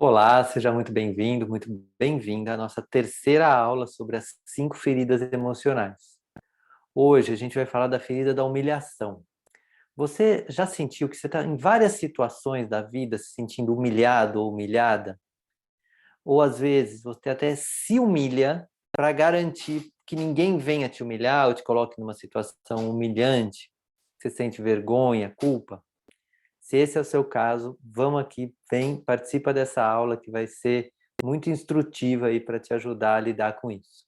Olá, seja muito bem-vindo, muito bem-vinda à nossa terceira aula sobre as 5 feridas emocionais. Hoje a gente vai falar da ferida da humilhação. Você já sentiu que você está em várias situações da vida se sentindo humilhado ou humilhada? Ou às vezes você até se humilha para garantir que ninguém venha te humilhar ou te coloque numa situação humilhante? Você sente vergonha, culpa? Se esse é o seu caso, vamos aqui, vem, participa dessa aula que vai ser muito instrutiva aí para te ajudar a lidar com isso.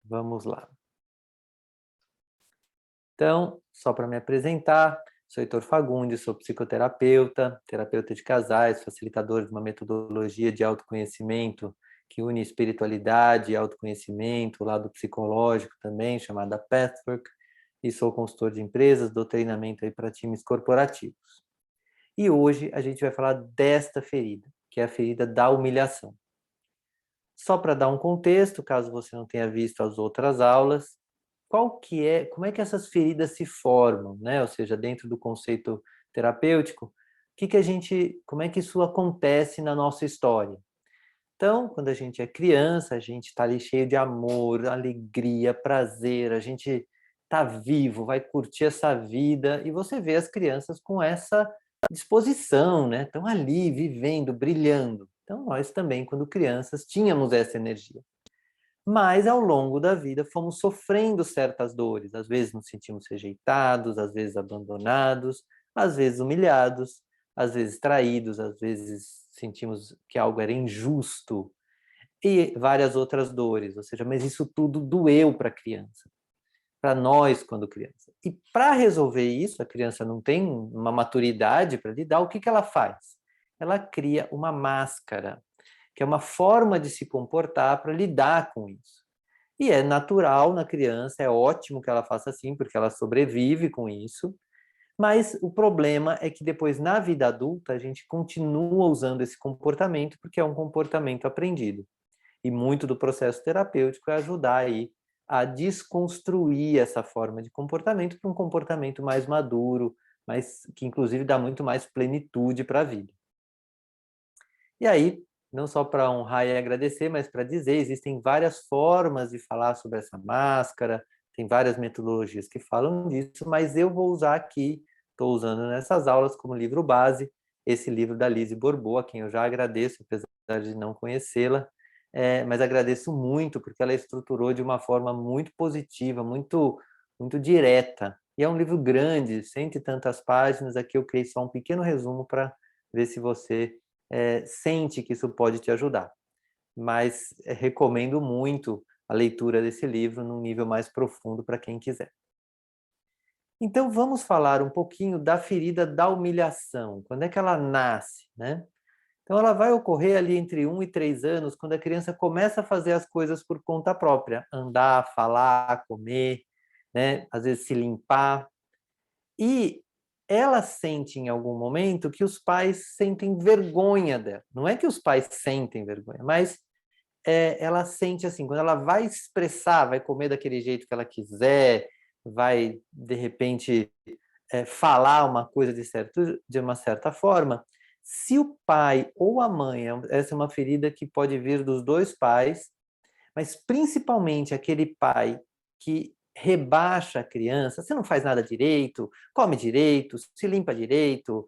Vamos lá. Então, só para me apresentar, sou Heitor Fagundes, sou psicoterapeuta, terapeuta de casais, facilitador de uma metodologia de autoconhecimento que une espiritualidade e autoconhecimento, o lado psicológico também, chamada Pathwork, e sou consultor de empresas, dou treinamento aí para times corporativos. E hoje a gente vai falar desta ferida, que é a ferida da humilhação. Só para dar um contexto, caso você não tenha visto as outras aulas, como é que essas feridas se formam, né? Ou seja, dentro do conceito terapêutico, como é que isso acontece na nossa história? Então, quando a gente é criança, a gente está ali cheio de amor, alegria, prazer, a gente está vivo, vai curtir essa vida, e você vê as crianças com essa disposição, né? Estão ali, vivendo, brilhando. Então, nós também, quando crianças, tínhamos essa energia. Mas, ao longo da vida, fomos sofrendo certas dores. Às vezes nos sentimos rejeitados, às vezes abandonados, às vezes humilhados, às vezes traídos, às vezes sentimos que algo era injusto e várias outras dores. Ou seja, mas isso tudo doeu para a criança, para nós quando criança. E para resolver isso, a criança não tem uma maturidade para lidar, o que, que ela faz? Ela cria uma máscara, que é uma forma de se comportar para lidar com isso. E é natural na criança, é ótimo que ela faça assim, porque ela sobrevive com isso, mas o problema é que depois, na vida adulta, a gente continua usando esse comportamento, porque é um comportamento aprendido. E muito do processo terapêutico é ajudar aí a desconstruir essa forma de comportamento para um comportamento mais maduro, mas que inclusive dá muito mais plenitude para a vida. E aí, não só para honrar e agradecer, mas para dizer, existem várias formas de falar sobre essa máscara, tem várias metodologias que falam disso, mas eu vou usar aqui, estou usando nessas aulas como livro base, esse livro da Lise Bourbeau, a quem eu já agradeço, apesar de não conhecê-la, mas agradeço muito, porque ela estruturou de uma forma muito positiva, muito direta. E é um livro grande, cento e tantas páginas, aqui eu criei só um pequeno resumo para ver se você sente que isso pode te ajudar. Mas recomendo muito a leitura desse livro num nível mais profundo para quem quiser. Então vamos falar um pouquinho da ferida da humilhação. Quando é que ela nasce, né? Então ela vai ocorrer ali entre 1 e 3 anos, quando a criança começa a fazer as coisas por conta própria, andar, falar, comer, né? Às vezes se limpar. E ela sente em algum momento que os pais sentem vergonha dela. Não é que os pais sentem vergonha, mas ela sente assim, quando ela vai expressar, vai comer daquele jeito que ela quiser, vai, de repente, falar uma coisa de uma certa forma, se o pai ou a mãe, essa é uma ferida que pode vir dos dois pais, mas principalmente aquele pai que rebaixa a criança, você não faz nada direito, come direito, se limpa direito,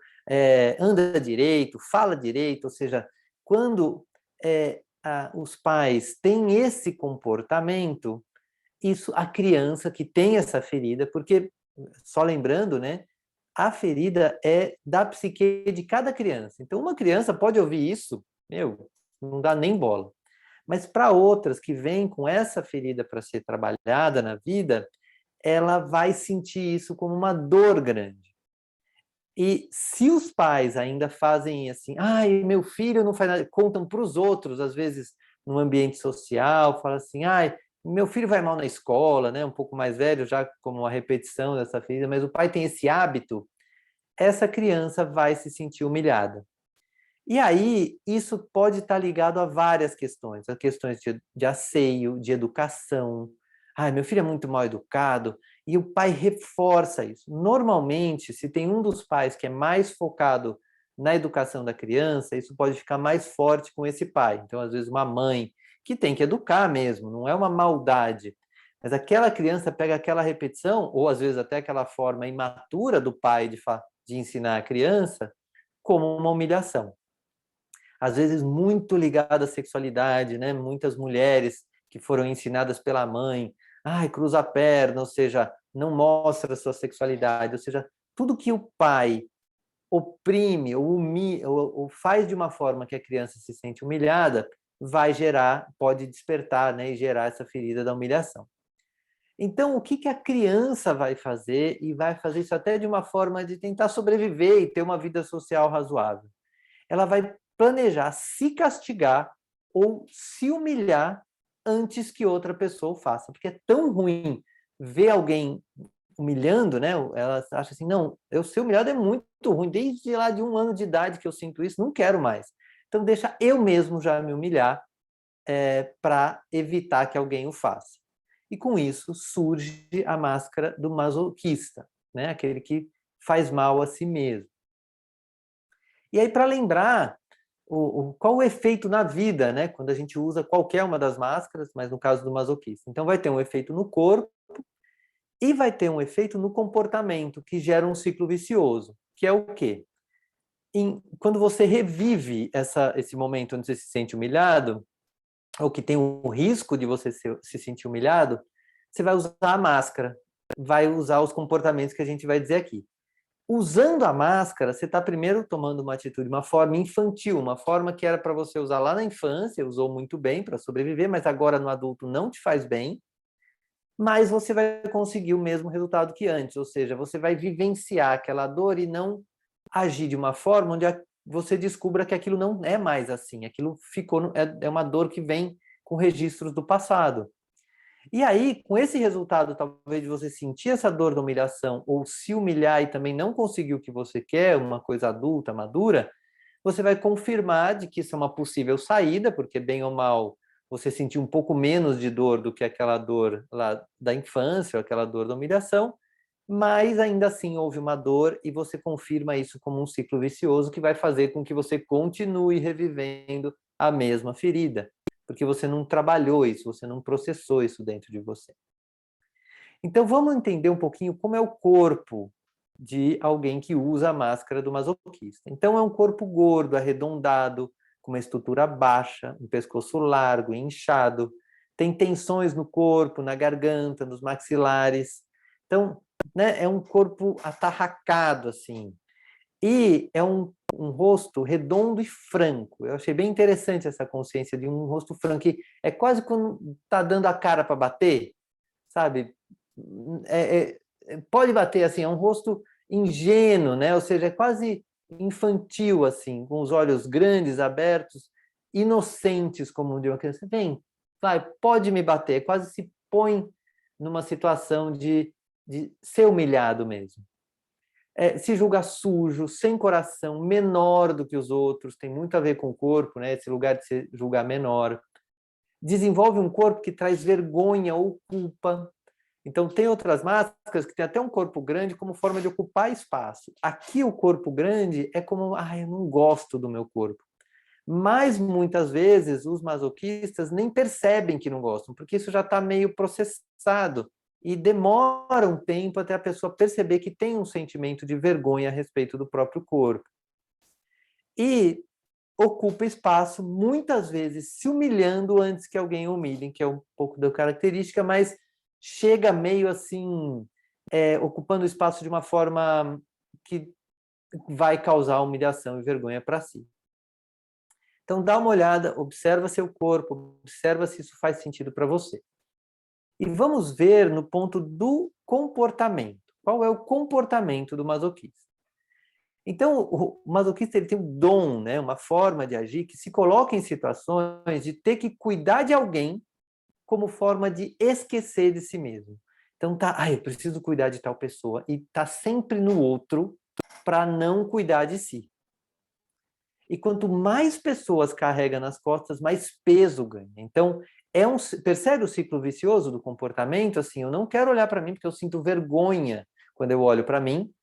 anda direito, fala direito, ou seja, quando os pais têm esse comportamento, isso a criança que tem essa ferida, porque, só lembrando, né, a ferida é da psique de cada criança. Então, uma criança pode ouvir isso, meu, não dá nem bola. Mas para outras que vêm com essa ferida para ser trabalhada na vida, ela vai sentir isso como uma dor grande. E se os pais ainda fazem assim, ai, meu filho não faz nada, contam para os outros, às vezes no ambiente social, fala assim, ai, meu filho vai mal na escola, né? Um pouco mais velho, já como uma repetição dessa ferida, mas o pai tem esse hábito, essa criança vai se sentir humilhada. E aí, isso pode estar ligado a várias questões, a questões de asseio, de educação. Ai, meu filho é muito mal educado, e o pai reforça isso. Normalmente, se tem um dos pais que é mais focado na educação da criança, isso pode ficar mais forte com esse pai. Então, às vezes, uma mãe que tem que educar mesmo, não é uma maldade, mas aquela criança pega aquela repetição, ou às vezes até aquela forma imatura do pai de ensinar a criança, como uma humilhação. Às vezes muito ligada à sexualidade, né? Muitas mulheres que foram ensinadas pela mãe, ai, cruza a perna, ou seja, não mostra a sua sexualidade, ou seja, tudo que o pai oprime ou, ou faz de uma forma que a criança se sente humilhada, vai gerar, pode despertar, né, e gerar essa ferida da humilhação. Então, o que, que a criança vai fazer, e vai fazer isso até de uma forma de tentar sobreviver e ter uma vida social razoável? Ela vai planejar se castigar ou se humilhar antes que outra pessoa o faça, porque é tão ruim ver alguém humilhando, né? Ela acha assim, não, eu ser humilhado é muito ruim, desde lá de 1 ano de idade que eu sinto isso, não quero mais. Então deixa eu mesmo já me humilhar para evitar que alguém o faça. E com isso surge a máscara do masoquista, né? Aquele que faz mal a si mesmo. E aí, para lembrar qual o efeito na vida, né? Quando a gente usa qualquer uma das máscaras, mas no caso do masoquista. Então vai ter um efeito no corpo e vai ter um efeito no comportamento, que gera um ciclo vicioso, que é o quê? Quando você revive esse momento onde você se sente humilhado, ou que tem o risco de você se sentir humilhado, você vai usar a máscara, vai usar os comportamentos que a gente vai dizer aqui. Usando a máscara, você está primeiro tomando uma atitude, uma forma infantil, uma forma que era para você usar lá na infância, usou muito bem para sobreviver, mas agora no adulto não te faz bem, mas você vai conseguir o mesmo resultado que antes, ou seja, você vai vivenciar aquela dor e não agir de uma forma onde você descubra que aquilo não é mais assim, aquilo ficou, é uma dor que vem com registros do passado. E aí, com esse resultado, talvez de você sentir essa dor da humilhação ou se humilhar e também não conseguir o que você quer, uma coisa adulta, madura, você vai confirmar de que isso é uma possível saída, porque bem ou mal você sentiu um pouco menos de dor do que aquela dor lá da infância, ou aquela dor da humilhação, mas ainda assim houve uma dor e você confirma isso como um ciclo vicioso que vai fazer com que você continue revivendo a mesma ferida, porque você não trabalhou isso, você não processou isso dentro de você. Então vamos entender um pouquinho como é o corpo de alguém que usa a máscara do masoquista. Então é um corpo gordo, arredondado, com uma estrutura baixa, um pescoço largo, inchado, tem tensões no corpo, na garganta, nos maxilares. Então, né, é um corpo atarracado, assim. E é um rosto redondo e franco. Eu achei bem interessante essa consciência de um rosto franco, que é quase quando está dando a cara para bater, sabe? Pode bater assim, é um rosto ingênuo, né? Ou seja, é quase infantil, assim, com os olhos grandes, abertos, inocentes, como de uma criança. Vem, vai, pode me bater. Quase se põe numa situação de ser humilhado mesmo. Se julga sujo, sem coração, menor do que os outros, tem muito a ver com o corpo, né? Esse lugar de se julgar menor. Desenvolve um corpo que traz vergonha ou culpa. Então, tem outras máscaras que tem até um corpo grande como forma de ocupar espaço. Aqui, o corpo grande é como, eu não gosto do meu corpo. Mas, muitas vezes, os masoquistas nem percebem que não gostam, porque isso já está meio processado. E demora um tempo até a pessoa perceber que tem um sentimento de vergonha a respeito do próprio corpo. E ocupa espaço, muitas vezes se humilhando antes que alguém o humilhe, que é um pouco da característica, mas chega meio assim, ocupando espaço de uma forma que vai causar humilhação e vergonha para si. Então dá uma olhada, observa seu corpo, observa se isso faz sentido para você. E vamos ver no ponto do comportamento. Qual é o comportamento do masoquista? Então, o masoquista ele tem um dom, né, uma forma de agir que se coloca em situações de ter que cuidar de alguém como forma de esquecer de si mesmo. Então eu preciso cuidar de tal pessoa e tá sempre no outro para não cuidar de si. E quanto mais pessoas carrega nas costas, mais peso ganha. Então, percebe o ciclo vicioso do comportamento? Assim, eu não quero olhar para mim porque eu sinto vergonha quando eu olho para mim,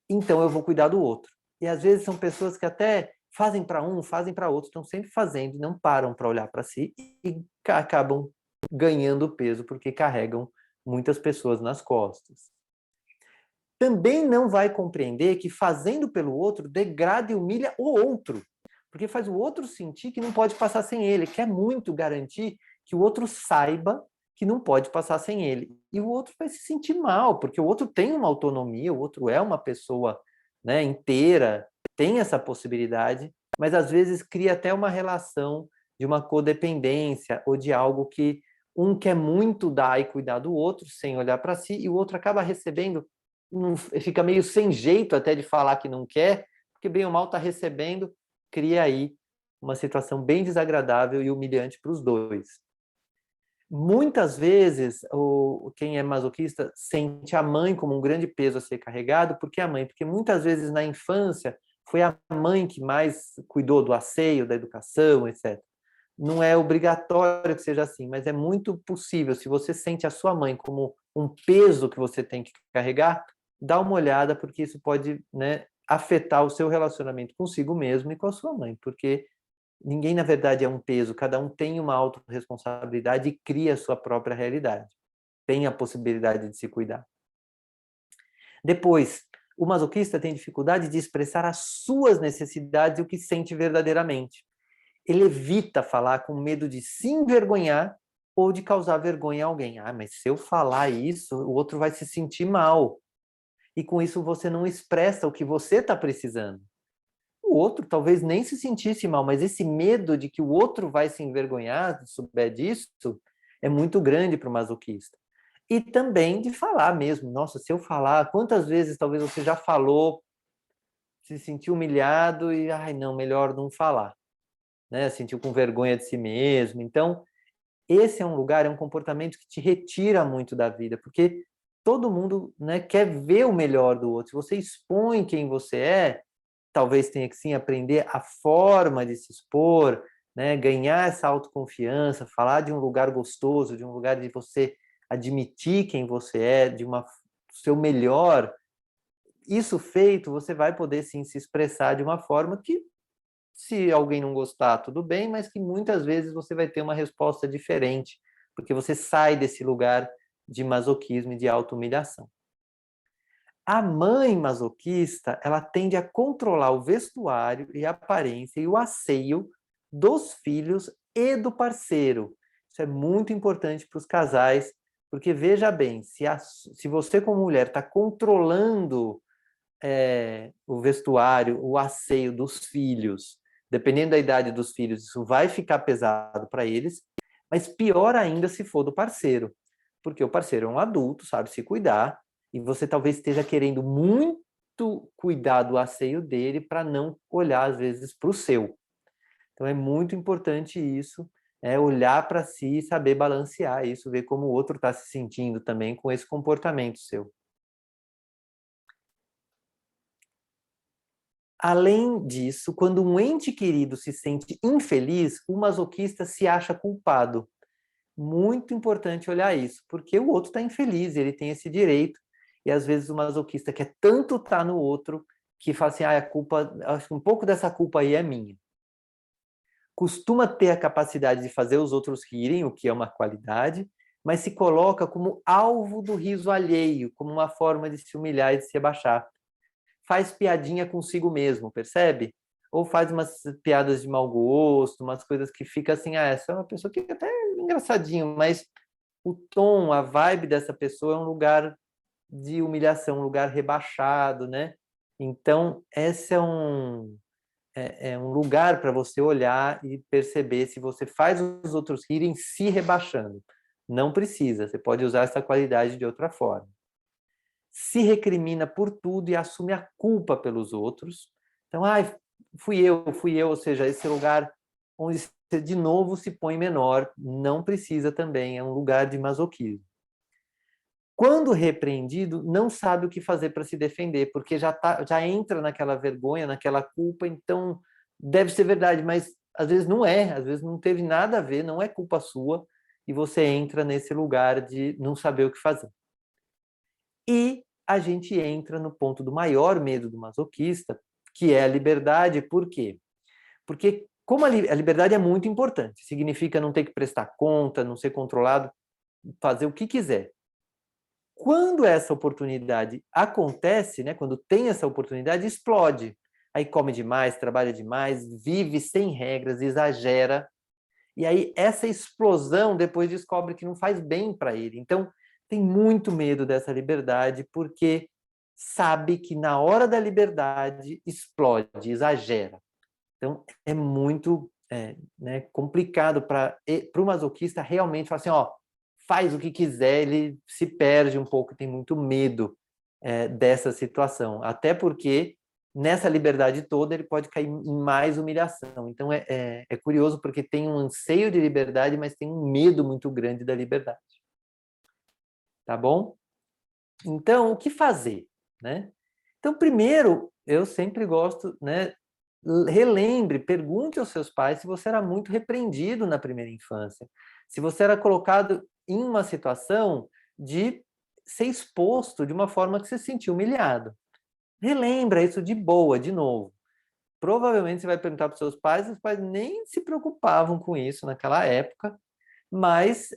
então eu vou cuidar do outro. E às vezes são pessoas que até fazem para um, fazem para outro, estão sempre fazendo, não param para olhar para si e acabam ganhando peso porque carregam muitas pessoas nas costas. Também não vai compreender que fazendo pelo outro degrada e humilha o outro, porque faz o outro sentir que não pode passar sem ele, quer muito garantir que o outro saiba que não pode passar sem ele. E o outro vai se sentir mal, porque o outro tem uma autonomia, o outro é uma pessoa, né, inteira, tem essa possibilidade, mas às vezes cria até uma relação de uma codependência ou de algo que um quer muito dar e cuidar do outro sem olhar para si, e o outro acaba recebendo, fica meio sem jeito até de falar que não quer, porque bem ou mal está recebendo, cria aí uma situação bem desagradável e humilhante para os dois. Muitas vezes, quem é masoquista sente a mãe como um grande peso a ser carregado. Por que a mãe? Porque muitas vezes na infância foi a mãe que mais cuidou do asseio, da educação, etc. Não é obrigatório que seja assim, mas é muito possível. Se você sente a sua mãe como um peso que você tem que carregar, dá uma olhada, porque isso pode, né, afetar o seu relacionamento consigo mesmo e com a sua mãe, porque ninguém, na verdade, é um peso, cada um tem uma autorresponsabilidade e cria a sua própria realidade. Tem a possibilidade de se cuidar. Depois, o masoquista tem dificuldade de expressar as suas necessidades e o que sente verdadeiramente. Ele evita falar com medo de se envergonhar ou de causar vergonha a alguém. Ah, mas se eu falar isso, o outro vai se sentir mal. E com isso você não expressa o que você está precisando. O outro talvez nem se sentisse mal, mas esse medo de que o outro vai se envergonhar se souber disso é muito grande para o masoquista. E também de falar mesmo. Nossa, se eu falar, quantas vezes talvez você já falou, se sentiu humilhado e, ai, não, melhor não falar. Né? Sentiu com vergonha de si mesmo. Então, esse é um lugar, é um comportamento que te retira muito da vida, porque todo mundo, né, quer ver o melhor do outro. Se você expõe quem você é, talvez tenha que sim aprender a forma de se expor, né, ganhar essa autoconfiança, falar de um lugar gostoso, de um lugar de você admitir quem você é, de uma seu melhor. Isso feito, você vai poder sim se expressar de uma forma que, se alguém não gostar, tudo bem, mas que muitas vezes você vai ter uma resposta diferente, porque você sai desse lugar de masoquismo e de auto-humilhação. A mãe masoquista, ela tende a controlar o vestuário e a aparência e o asseio dos filhos e do parceiro. Isso é muito importante para os casais, porque veja bem, se você como mulher está controlando o vestuário, o asseio dos filhos, dependendo da idade dos filhos, isso vai ficar pesado para eles, mas pior ainda se for do parceiro, porque o parceiro é um adulto, sabe se cuidar, e você talvez esteja querendo muito cuidar do asseio dele para não olhar, às vezes, para o seu. Então é muito importante isso, olhar para si e saber balancear isso, ver como o outro está se sentindo também com esse comportamento seu. Além disso, quando um ente querido se sente infeliz, o masoquista se acha culpado. Muito importante olhar isso, porque o outro está infeliz, ele tem esse direito, e às vezes o masoquista quer tanto estar no outro, que fala assim, a culpa, acho que um pouco dessa culpa aí é minha. Costuma ter a capacidade de fazer os outros rirem, o que é uma qualidade, mas se coloca como alvo do riso alheio, como uma forma de se humilhar e de se abaixar. Faz piadinha consigo mesmo, percebe? Ou faz umas piadas de mau gosto, umas coisas que fica assim, essa é uma pessoa que é até engraçadinho, mas o tom, a vibe dessa pessoa é um lugar de humilhação, um lugar rebaixado, né? Então, esse é um lugar para você olhar e perceber se você faz os outros rirem se rebaixando. Não precisa, você pode usar essa qualidade de outra forma. Se recrimina por tudo e assume a culpa pelos outros. Então, fui eu, ou seja, esse lugar onde você de novo se põe menor, não precisa também, é um lugar de masoquismo. Quando repreendido, não sabe o que fazer para se defender, porque já entra naquela vergonha, naquela culpa, então deve ser verdade, mas às vezes não é, às vezes não teve nada a ver, não é culpa sua, e você entra nesse lugar de não saber o que fazer. E a gente entra no ponto do maior medo do masoquista, que é a liberdade. Por quê? Porque como a liberdade é muito importante, significa não ter que prestar conta, não ser controlado, fazer o que quiser. Quando essa oportunidade acontece, né, quando tem essa oportunidade, explode. Aí come demais, trabalha demais, vive sem regras, exagera. E aí essa explosão depois descobre que não faz bem para ele. Então, tem muito medo dessa liberdade, porque sabe que na hora da liberdade explode, exagera. Então, é muito né, complicado para o masoquista realmente falar assim, ó, faz o que quiser, ele se perde um pouco, tem muito medo dessa situação. Até porque nessa liberdade toda ele pode cair em mais humilhação. Então, é curioso porque tem um anseio de liberdade, mas tem um medo muito grande da liberdade. Tá bom? Então, o que fazer? Né? Então, primeiro, eu sempre gosto, né, relembre, pergunte aos seus pais se você era muito repreendido na primeira infância, se você era colocado em uma situação de ser exposto de uma forma que você se sentiu humilhado. Relembra isso de boa, de novo. Provavelmente você vai perguntar para os seus pais, os pais nem se preocupavam com isso naquela época, mas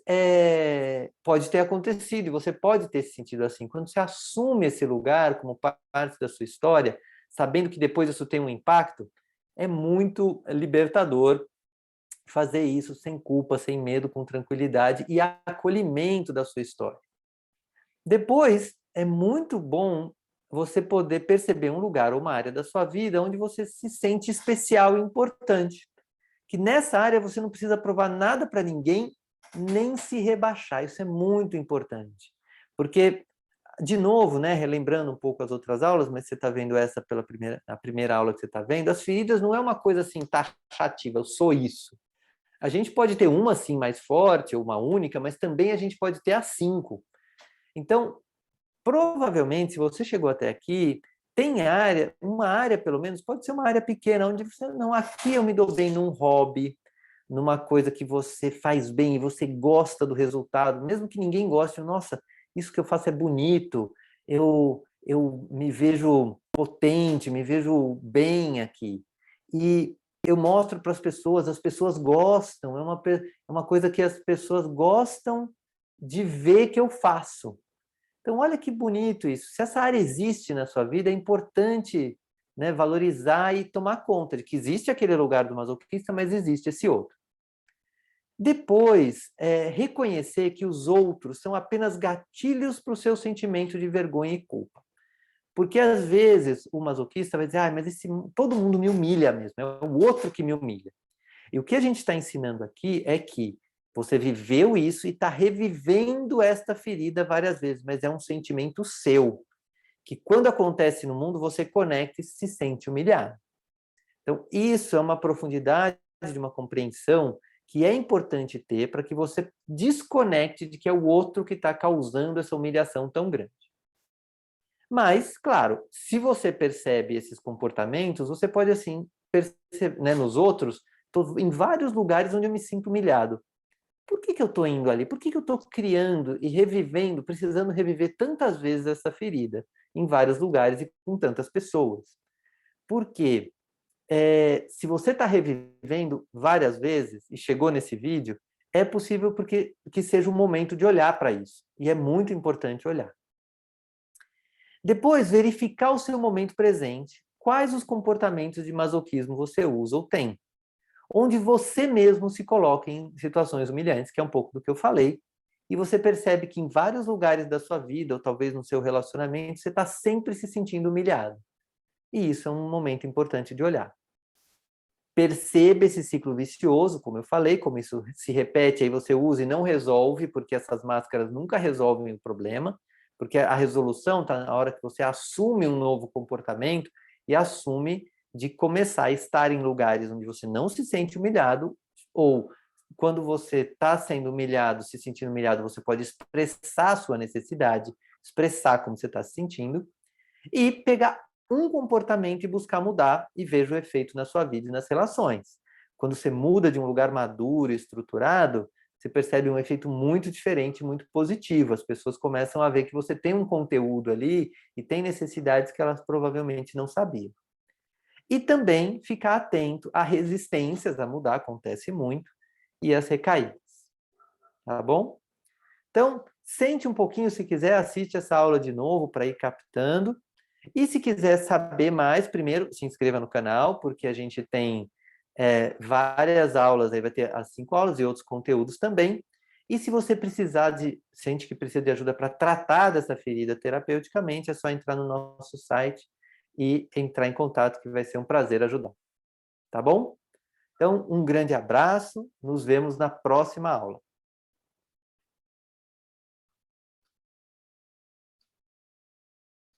pode ter acontecido, e você pode ter se sentido assim. Quando você assume esse lugar como parte da sua história, sabendo que depois isso tem um impacto, é muito libertador fazer isso sem culpa, sem medo, com tranquilidade e acolhimento da sua história. Depois, é muito bom você poder perceber um lugar ou uma área da sua vida onde você se sente especial e importante. Que nessa área você não precisa provar nada para ninguém, nem se rebaixar. Isso é muito importante. Porque, de novo, né, relembrando um pouco as outras aulas, mas você está vendo essa a primeira aula que você está vendo, as feridas não é uma coisa assim taxativa, eu sou isso. A gente pode ter uma assim mais forte, ou uma única, mas também a gente pode ter as 5. Então, provavelmente, se você chegou até aqui, tem área, uma área pelo menos, pode ser uma área pequena, onde você, não, aqui eu me dou bem num hobby, numa coisa que você faz bem e você gosta do resultado, mesmo que ninguém goste, nossa, isso que eu faço é bonito, eu me vejo potente, me vejo bem aqui. E eu mostro para as pessoas gostam, é uma coisa que as pessoas gostam de ver que eu faço. Então, olha que bonito isso. Se essa área existe na sua vida, é importante, né, valorizar e tomar conta de que existe aquele lugar do masoquista, mas existe esse outro. Depois, reconhecer que os outros são apenas gatilhos para o seu sentimento de vergonha e culpa. Porque, às vezes, o masoquista vai dizer, mas todo mundo me humilha mesmo, é o outro que me humilha. E o que a gente está ensinando aqui é que você viveu isso e está revivendo esta ferida várias vezes, mas é um sentimento seu, que quando acontece no mundo, você conecta e se sente humilhado. Então, isso é uma profundidade de uma compreensão que é importante ter para que você desconecte de que é o outro que está causando essa humilhação tão grande. Mas, claro, se você percebe esses comportamentos, você pode, assim, perceber, né, nos outros, estou em vários lugares onde eu me sinto humilhado. Por que eu estou indo ali? Por que eu estou criando e revivendo, precisando reviver tantas vezes essa ferida em vários lugares e com tantas pessoas? Porque se você está revivendo várias vezes e chegou nesse vídeo, é possível que seja um momento de olhar para isso. E é muito importante olhar. Depois, verificar o seu momento presente. Quais os comportamentos de masoquismo você usa ou tem? Onde você mesmo se coloca em situações humilhantes, que é um pouco do que eu falei, e você percebe que em vários lugares da sua vida, ou talvez no seu relacionamento, você está sempre se sentindo humilhado. E isso é um momento importante de olhar. Perceba esse ciclo vicioso, como eu falei, como isso se repete, aí você usa e não resolve, porque essas máscaras nunca resolvem o problema, porque a resolução está na hora que você assume um novo comportamento e assume de começar a estar em lugares onde você não se sente humilhado, ou quando você está sendo humilhado, se sentindo humilhado, você pode expressar a sua necessidade, expressar como você está se sentindo, e pegar um comportamento e buscar mudar e veja o efeito na sua vida e nas relações. Quando você muda de um lugar maduro e estruturado, você percebe um efeito muito diferente, muito positivo. As pessoas começam a ver que você tem um conteúdo ali e tem necessidades que elas provavelmente não sabiam. E também ficar atento a resistências a mudar, acontece muito, e as recaídas. Tá bom? Então, sente um pouquinho, se quiser, assiste essa aula de novo para ir captando. E se quiser saber mais, primeiro se inscreva no canal, porque a gente tem várias aulas, aí vai ter as 5 aulas e outros conteúdos também. E se você sente que precisa de ajuda para tratar dessa ferida terapeuticamente, é só entrar no nosso site e entrar em contato, que vai ser um prazer ajudar. Tá bom? Então, um grande abraço, nos vemos na próxima aula.